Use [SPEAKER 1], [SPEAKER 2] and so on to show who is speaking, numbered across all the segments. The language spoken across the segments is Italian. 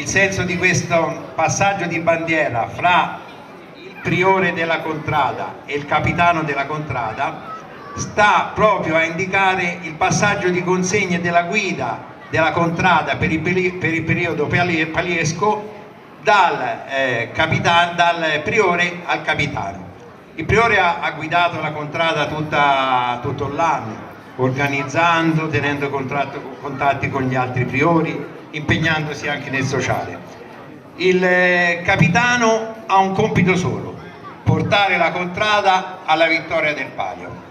[SPEAKER 1] il senso di questo passaggio di bandiera fra il priore della contrada e il capitano della contrada sta proprio a indicare il passaggio di consegne della guida della contrada per il periodo paliesco dal priore al capitano. Il priore ha guidato la contrada tutto l'anno, organizzando, tenendo contatti con gli altri priori, impegnandosi anche nel sociale. Il capitano ha un compito solo: portare la contrada alla vittoria del palio,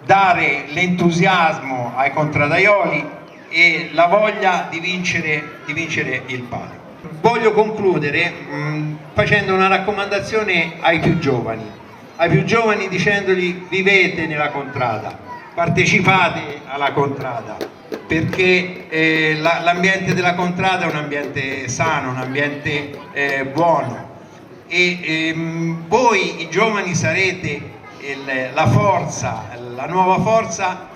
[SPEAKER 1] dare l'entusiasmo ai contradaioli e la voglia di vincere il palio. Voglio concludere facendo una raccomandazione ai più giovani dicendogli: vivete nella contrada, partecipate alla contrada, perché l'ambiente della contrada è un ambiente sano, un ambiente buono, e voi i giovani sarete la nuova forza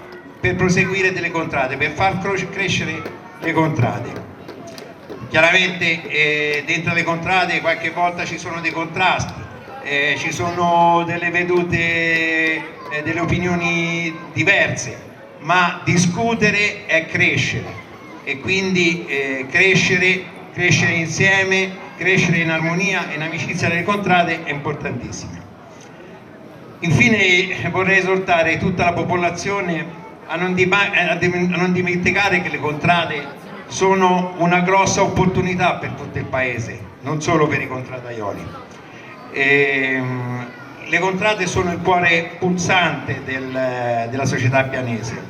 [SPEAKER 1] per proseguire delle contrade, per far crescere le contrade. Chiaramente dentro le contrade qualche volta ci sono dei contrasti, ci sono delle vedute, delle opinioni diverse, ma discutere è crescere, e quindi crescere insieme, crescere in armonia e in amicizia delle contrade è importantissimo. Infine vorrei esortare tutta la popolazione a non dimenticare che le contrade sono una grossa opportunità per tutto il paese, non solo per i contradaioli. Le contrade sono il cuore pulsante della società pianese,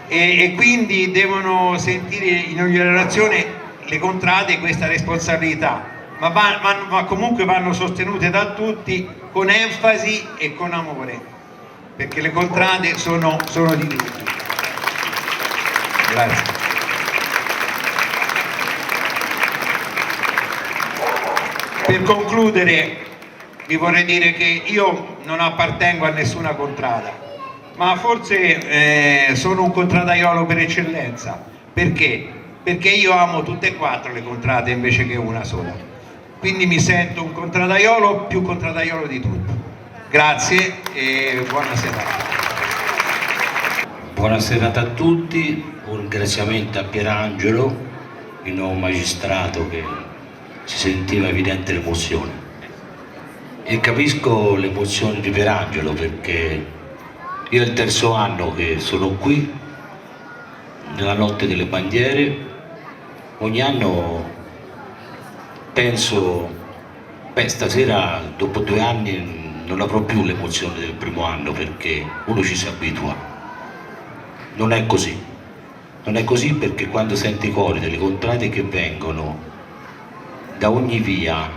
[SPEAKER 1] e quindi devono sentire in ogni relazione le contrade questa responsabilità, ma comunque vanno sostenute da tutti con enfasi e con amore, perché le contrade sono di tutti. Grazie. Per concludere vi vorrei dire che io non appartengo a nessuna contrada, ma forse sono un contradaiolo per eccellenza. Perché? Perché io amo tutte e quattro le contrade invece che una sola. Quindi mi sento un contradaiolo più contradaiolo di tutto. Grazie e buona serata.
[SPEAKER 2] Buona serata a tutti, un ringraziamento a Pierangelo, il nuovo magistrato, che si sentiva evidente l'emozione. E capisco l'emozione di Pierangelo, perché io è il terzo anno che sono qui, nella notte delle bandiere. Ogni anno penso, stasera dopo 2 anni non avrò più l'emozione del primo anno, perché uno ci si abitua. Non è così, perché quando senti i cori delle contrade che vengono da ogni via,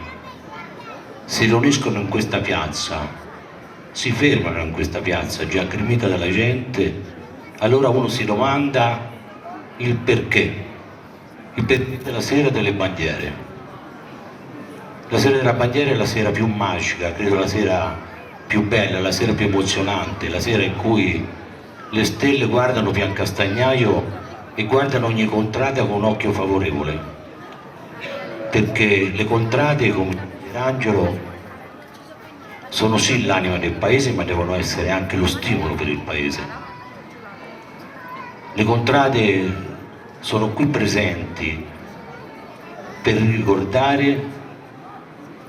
[SPEAKER 2] si riuniscono in questa piazza, si fermano in questa piazza già gremita dalla gente, allora uno si domanda il perché della sera delle bandiere. La sera della bandiera è la sera più magica, credo la sera più bella, la sera più emozionante, la sera in cui le stelle guardano Piancastagnaio e guardano ogni contrada con un occhio favorevole, perché le contrade, come dice Angelo, sono sì l'anima del paese, ma devono essere anche lo stimolo per il paese. Le contrade sono qui presenti per ricordare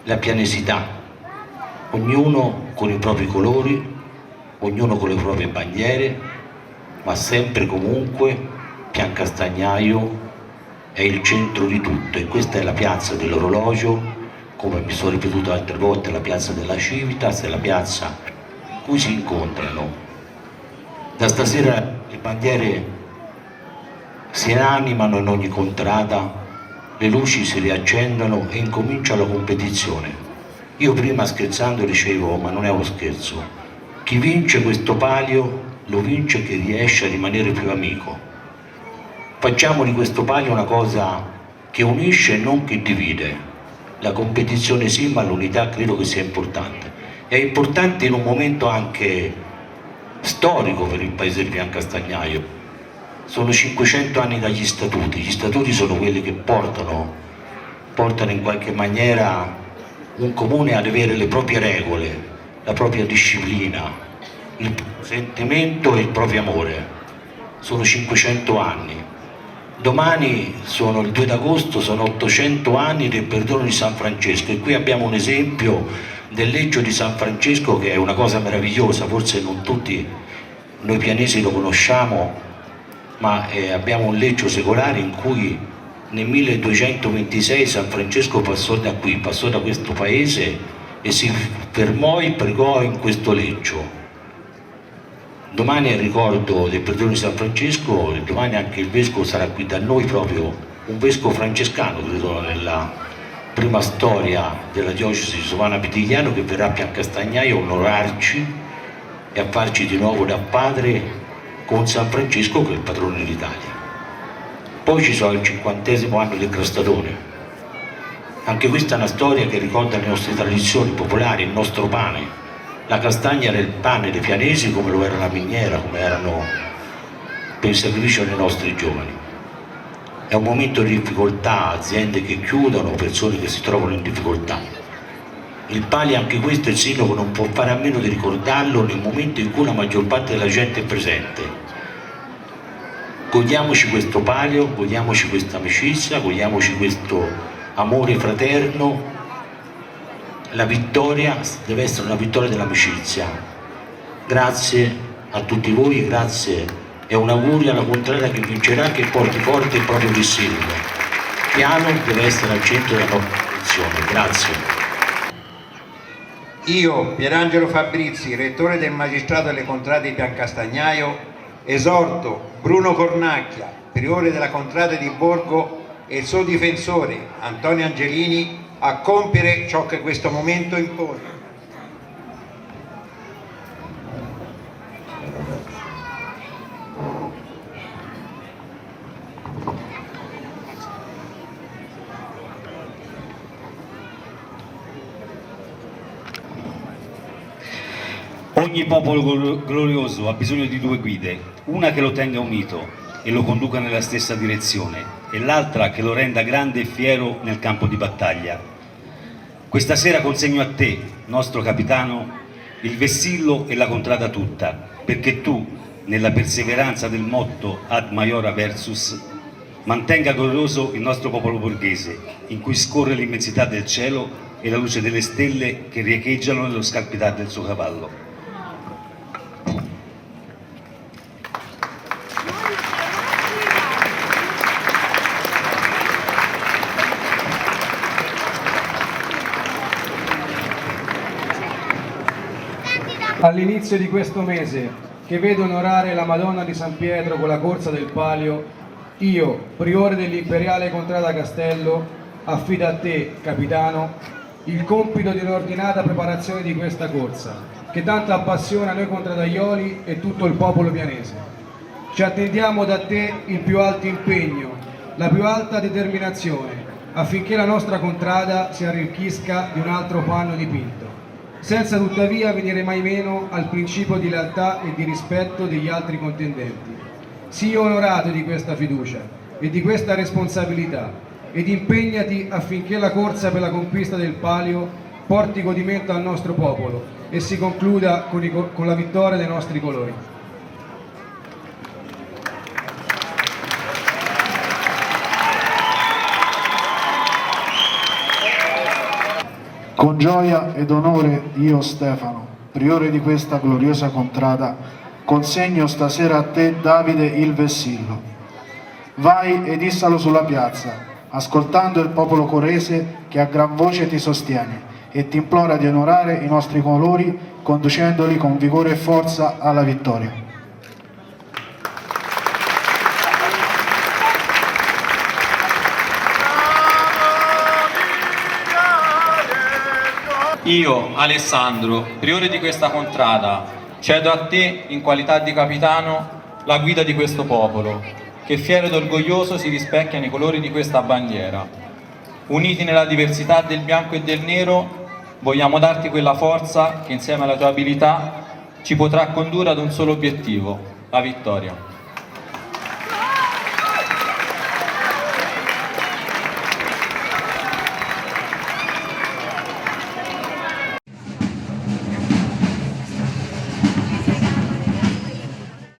[SPEAKER 2] la pianesità, ognuno con i propri colori, ognuno con le proprie bandiere, ma sempre comunque Piancastagnaio è il centro di tutto, e questa è la piazza dell'orologio, come mi sono ripetuto altre volte, la piazza della Civitas, è la piazza in cui si incontrano. Da stasera le bandiere si animano in ogni contrada, le luci si riaccendono e incomincia la competizione. Io prima scherzando dicevo, ma non è uno scherzo, chi vince questo palio lo vince che riesce a rimanere più amico. Facciamo di questo palio una cosa che unisce e non che divide. La competizione sì, ma l'unità credo che sia importante. È importante in un momento anche storico per il paese di Piancastagnaio. Sono 500 anni dagli statuti. Gli statuti sono quelli che portano in qualche maniera un comune ad avere le proprie regole, la propria disciplina, il sentimento e il proprio amore. Sono 500 anni. Domani, sono il 2 d'agosto, sono 800 anni del perdono di San Francesco, e qui abbiamo un esempio del leggio di San Francesco, che è una cosa meravigliosa. Forse non tutti noi pianesi lo conosciamo, ma abbiamo un leggio secolare in cui nel 1226 San Francesco passò da qui, passò da questo paese e si fermò e pregò in questo leggio. Domani è il ricordo del perdono di San Francesco, e domani anche il vescovo sarà qui da noi, proprio un vescovo francescano, credo nella prima storia della diocesi di Sovana Pitigliano, che verrà a Piancastagnaio a onorarci e a farci di nuovo da padre con San Francesco, che è il patrono d'Italia. Poi ci sono il 50° anno del Crostatone. Anche questa è una storia che ricorda le nostre tradizioni popolari, il nostro pane. La castagna era il pane dei pianesi, come lo era la miniera, come erano per il sacrificio dei nostri giovani. È un momento di difficoltà, aziende che chiudono, persone che si trovano in difficoltà. Il palio, anche questo, il sindaco non può fare a meno di ricordarlo nel momento in cui la maggior parte della gente è presente. Godiamoci questo palio, godiamoci questa amicizia, godiamoci questo amore fraterno. La vittoria deve essere una vittoria dell'amicizia. Grazie a tutti voi, grazie e un augurio alla contraria che vincerà, che porti forte il proprio vessillo. Piano deve essere al centro della nostra attenzione. Grazie.
[SPEAKER 1] Io, Pierangelo Fabrizi, rettore del magistrato delle contrade di Piancastagnaio, esorto Bruno Cornacchia, priore della contrada di Borgo, e il suo difensore Antonio Angelini a compiere ciò che questo momento impone.
[SPEAKER 3] Ogni popolo glorioso ha bisogno di due guide, una che lo tenga unito e lo conduca nella stessa direzione, e l'altra che lo renda grande e fiero nel campo di battaglia. Questa sera consegno a te, nostro capitano, il vessillo e la contrada tutta, perché tu, nella perseveranza del motto Ad Maiora Versus, mantenga glorioso il nostro popolo borghese, in cui scorre l'immensità del cielo e la luce delle stelle che riecheggiano nello scalpitare del suo cavallo.
[SPEAKER 4] All'inizio di questo mese, che vede onorare la Madonna di San Pietro con la corsa del palio, io, priore dell'Imperiale Contrada Castello, affido a te, capitano, il compito di un'ordinata preparazione di questa corsa, che tanto appassiona noi contradaioli e tutto il popolo pianese. Ci attendiamo da te il più alto impegno, la più alta determinazione, affinché la nostra contrada si arricchisca di un altro panno dipinto, senza tuttavia venire mai meno al principio di lealtà e di rispetto degli altri contendenti. Sii onorato di questa fiducia e di questa responsabilità, ed impegnati affinché la corsa per la conquista del palio porti godimento al nostro popolo e si concluda con la vittoria dei nostri colori.
[SPEAKER 5] Con gioia ed onore io, Stefano, priore di questa gloriosa contrada, consegno stasera a te, Davide, il vessillo. Vai ed issalo sulla piazza, ascoltando il popolo corese che a gran voce ti sostiene e ti implora di onorare i nostri colori, conducendoli con vigore e forza alla vittoria.
[SPEAKER 6] Io, Alessandro, priore di questa contrada, cedo a te, in qualità di capitano, la guida di questo popolo, che fiero ed orgoglioso si rispecchia nei colori di questa bandiera. Uniti nella diversità del bianco e del nero, vogliamo darti quella forza che insieme alla tua abilità ci potrà condurre ad un solo obiettivo, la vittoria.